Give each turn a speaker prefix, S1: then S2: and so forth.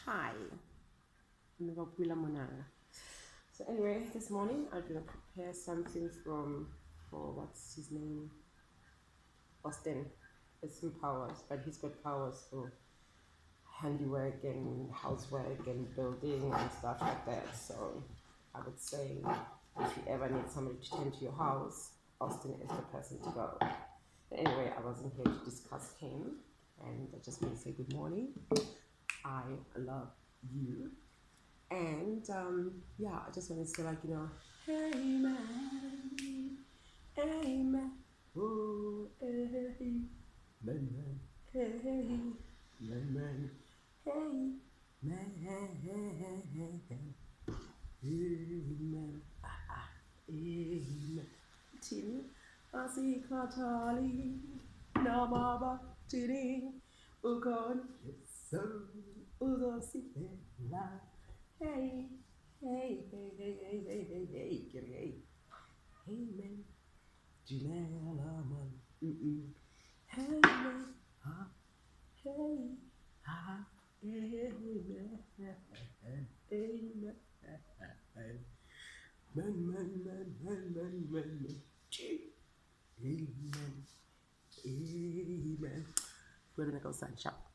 S1: Hi. So anyway, this morning I'm gonna prepare something for what's his name? Austin. It's some powers, but he's got powers for handiwork and housework and building and stuff like that. So I would say if you ever need somebody to tend to your house, Austin is the person to go. But anyway, I wasn't here to discuss him, and I just want to say good morning. I love you. And yeah, I just want to say, hey man, oh, hey, man, hey, man, hey, man, amen, amen. Tini, asikatali, namaba, tini, ukon, so, udosipela. Hey, hey, hey, hey, hey, hey, hey, hey, hey, hey, man, Dumelang, hey, man, ha, hey, ha, hey, man, amen, man, amen, amen. We're gonna go sunshine.